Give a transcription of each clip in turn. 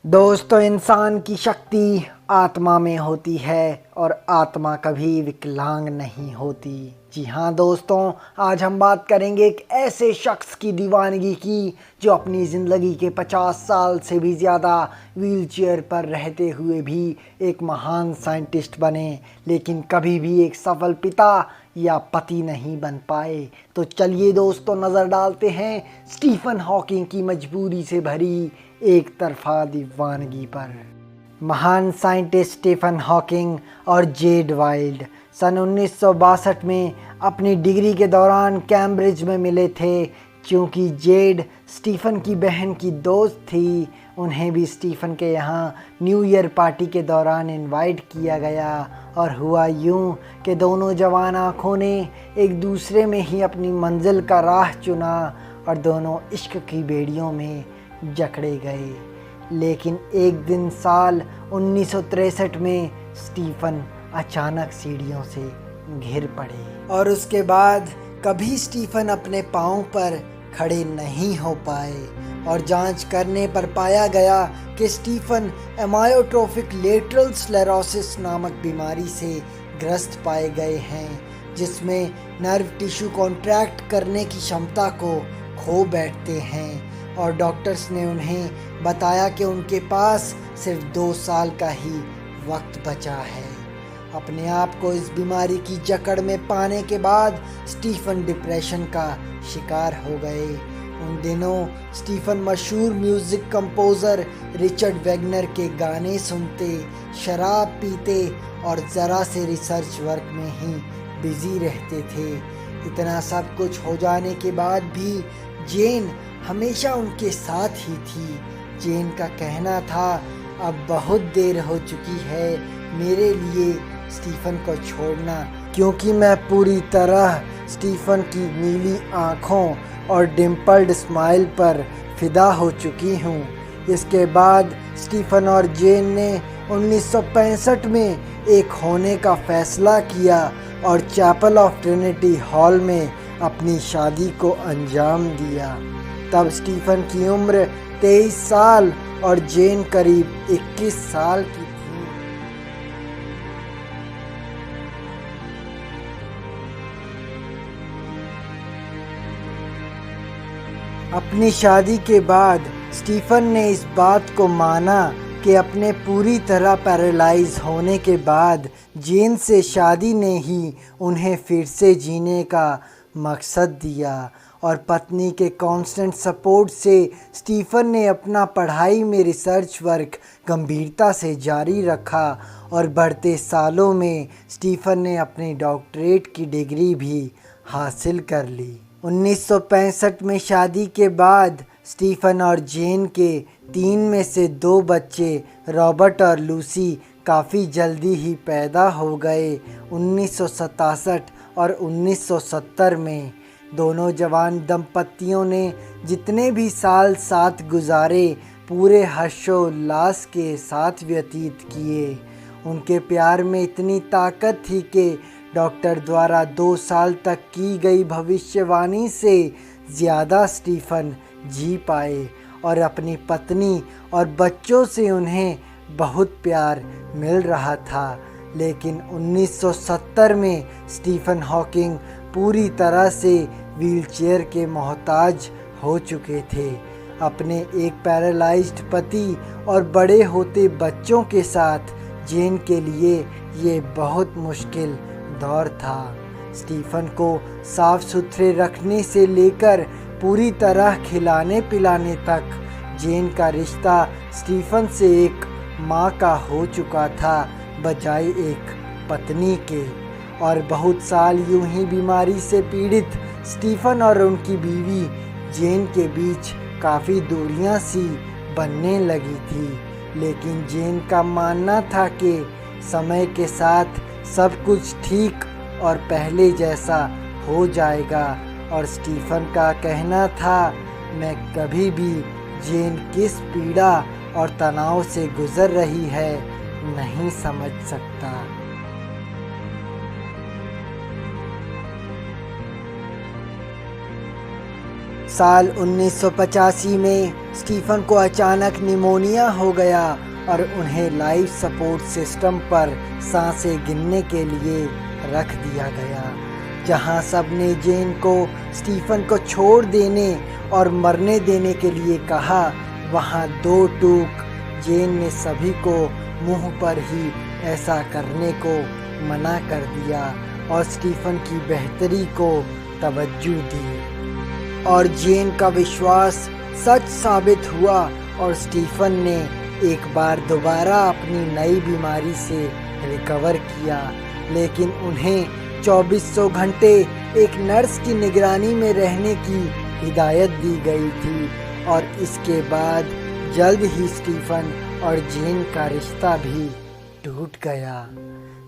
दोस्तों, इंसान की शक्ति आत्मा में होती है और आत्मा कभी विकलांग नहीं होती। जी हाँ दोस्तों, आज हम बात करेंगे एक ऐसे शख्स की दीवानगी की जो अपनी ज़िंदगी के 50 साल से भी ज़्यादा व्हीलचेयर पर रहते हुए भी एक महान साइंटिस्ट बने, लेकिन कभी भी एक सफल पिता या पति नहीं बन पाए। तो चलिए दोस्तों, नज़र डालते हैं स्टीफन हॉकिंग की मजबूरी से भरी एक तरफा दीवानगी पर। महान साइंटिस्ट स्टीफन हॉकिंग और जेड वाइल्ड सन 1962 में अपनी डिग्री के दौरान कैम्ब्रिज में मिले थे। क्योंकि जेड स्टीफन की बहन की दोस्त थी, उन्हें भी स्टीफन के यहाँ न्यू ईयर पार्टी के दौरान इनवाइट किया गया और हुआ यूं कि दोनों जवान आँखों ने एक दूसरे में ही अपनी मंजिल का राह चुना और दोनों इश्क की बेड़ियों में जकड़े गए। लेकिन एक दिन साल 1963 में स्टीफन अचानक सीढ़ियों से गिर पड़े और उसके बाद कभी स्टीफन अपने पाँव पर खड़े नहीं हो पाए और जांच करने पर पाया गया कि स्टीफन एमायोट्रोफिक लेटरल स्क्लेरोसिस नामक बीमारी से ग्रस्त पाए गए हैं, जिसमें नर्व टिश्यू कॉन्ट्रैक्ट करने की क्षमता को खो बैठते हैं और डॉक्टर्स ने उन्हें बताया कि उनके पास सिर्फ 2 साल का ही वक्त बचा है। अपने आप को इस बीमारी की जकड़ में पाने के बाद स्टीफन डिप्रेशन का शिकार हो गए। उन दिनों स्टीफन मशहूर म्यूज़िक कंपोज़र रिचर्ड वैगनर के गाने सुनते, शराब पीते और ज़रा से रिसर्च वर्क में ही बिजी रहते थे। इतना सब कुछ हो जाने के बाद भी जेन हमेशा उनके साथ ही थी। जेन का कहना था, अब बहुत देर हो चुकी है मेरे लिए स्टीफन को छोड़ना, क्योंकि मैं पूरी तरह स्टीफन की नीली आँखों और डिम्पल्ड स्माइल पर फिदा हो चुकी हूँ। इसके बाद स्टीफन और जेन ने 1965 में एक होने का फैसला किया और चैपल ऑफ ट्रिनिटी हॉल में अपनी शादी को अंजाम दिया। तब स्टीफन की उम्र 23 साल और जेन करीब 21 साल की थी। अपनी शादी के बाद स्टीफन ने इस बात को माना कि अपने पूरी तरह पैरालाइज होने के बाद जेन से शादी ने ही उन्हें फिर से जीने का मकसद दिया और पत्नी के कांस्टेंट सपोर्ट से स्टीफन ने अपना पढ़ाई में रिसर्च वर्क गंभीरता से जारी रखा और बढ़ते सालों में स्टीफन ने अपनी डॉक्टरेट की डिग्री भी हासिल कर ली। 1965 में शादी के बाद स्टीफन और जेन के 3 में से 2 बच्चे रॉबर्ट और लूसी काफ़ी जल्दी ही पैदा हो गए। 1967 और 1970 में दोनों जवान दंपतियों ने जितने भी साल साथ गुजारे पूरे हर्षोल्लास के साथ व्यतीत किए। उनके प्यार में इतनी ताकत थी कि डॉक्टर द्वारा 2 साल तक की गई भविष्यवाणी से ज़्यादा स्टीफन जी पाए और अपनी पत्नी और बच्चों से उन्हें बहुत प्यार मिल रहा था। लेकिन 1970 में स्टीफन हॉकिंग पूरी तरह से व्हीलचेयर के मोहताज हो चुके थे। अपने एक पैरालाइज्ड पति और बड़े होते बच्चों के साथ जेन के लिए ये बहुत मुश्किल दौर था। स्टीफन को साफ सुथरे रखने से लेकर पूरी तरह खिलाने पिलाने तक जेन का रिश्ता स्टीफन से एक माँ का हो चुका था बजाय एक पत्नी के। और बहुत साल यूं ही बीमारी से पीड़ित स्टीफन और उनकी बीवी जेन के बीच काफ़ी दूरियां सी बनने लगी थी। लेकिन जेन का मानना था कि समय के साथ सब कुछ ठीक और पहले जैसा हो जाएगा और स्टीफन का कहना था, मैं कभी भी जेन किस पीड़ा और तनाव से गुजर रही है नहीं समझ सकता। साल 1985 में स्टीफन को अचानक निमोनिया हो गया और उन्हें लाइफ सपोर्ट सिस्टम पर सांसें गिनने के लिए रख दिया गया। जहां सबने जेन को स्टीफन को छोड़ देने और मरने देने के लिए कहा, वहां दो टूक जेन ने सभी को मुंह पर ही ऐसा करने को मना कर दिया और स्टीफन की बेहतरी को तवज्जो दी। और जेन का विश्वास सच साबित हुआ और स्टीफन ने एक बार दोबारा अपनी नई बीमारी से रिकवर किया। लेकिन उन्हें 2400 घंटे एक नर्स की निगरानी में रहने की हिदायत दी गई थी और इसके बाद जल्द ही स्टीफन और जेन का रिश्ता भी टूट गया।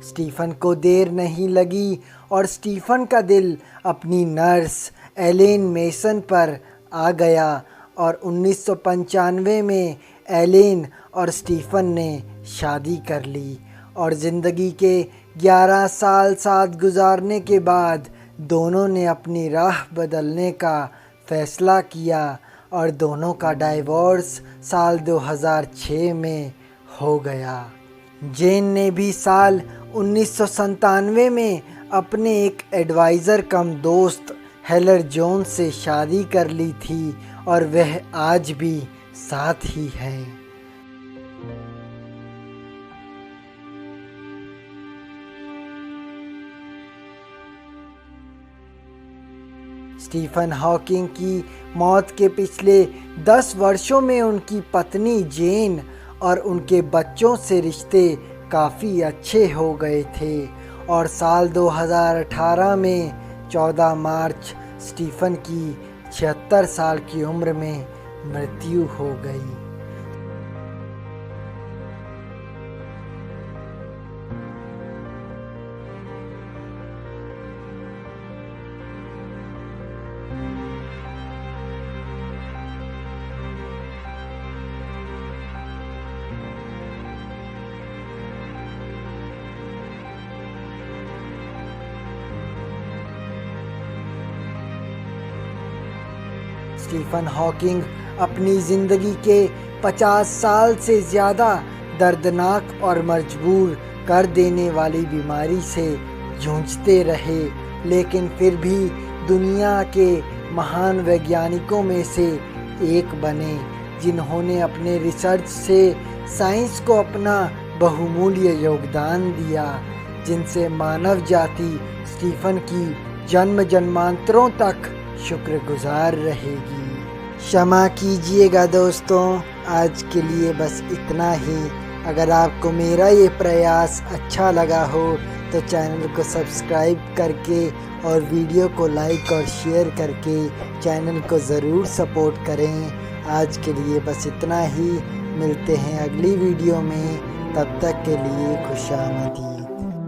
स्टीफन को देर नहीं लगी और स्टीफन का दिल अपनी नर्स एलेन मेसन पर आ गया और 1995 में एलेन और स्टीफन ने शादी कर ली और ज़िंदगी के 11 साल साथ गुजारने के बाद दोनों ने अपनी राह बदलने का फैसला किया और दोनों का डाइवोर्स साल 2006 में हो गया। जेन ने भी साल 1997 में अपने एक एडवाइज़र कम दोस्त हेलर जोन्स से शादी कर ली थी और वह आज भी साथ ही हैं। स्टीफन हॉकिंग की मौत के पिछले 10 वर्षों में उनकी पत्नी जेन और उनके बच्चों से रिश्ते काफ़ी अच्छे हो गए थे और साल 2018 में 14 मार्च स्टीफन की 76 साल की उम्र में मृत्यु हो गई। स्टीफन हॉकिंग अपनी ज़िंदगी के 50 साल से ज़्यादा दर्दनाक और मजबूर कर देने वाली बीमारी से जूझते रहे, लेकिन फिर भी दुनिया के महान वैज्ञानिकों में से एक बने जिन्होंने अपने रिसर्च से साइंस को अपना बहुमूल्य योगदान दिया, जिनसे मानव जाति स्टीफन की जन्म जन्मांतरों तक शुक्रगुजार रहेगी। क्षमा कीजिएगा दोस्तों, आज के लिए बस इतना ही। अगर आपको मेरा ये प्रयास अच्छा लगा हो तो चैनल को सब्सक्राइब करके और वीडियो को लाइक और शेयर करके चैनल को ज़रूर सपोर्ट करें। आज के लिए बस इतना ही, मिलते हैं अगली वीडियो में, तब तक के लिए खुशामदी।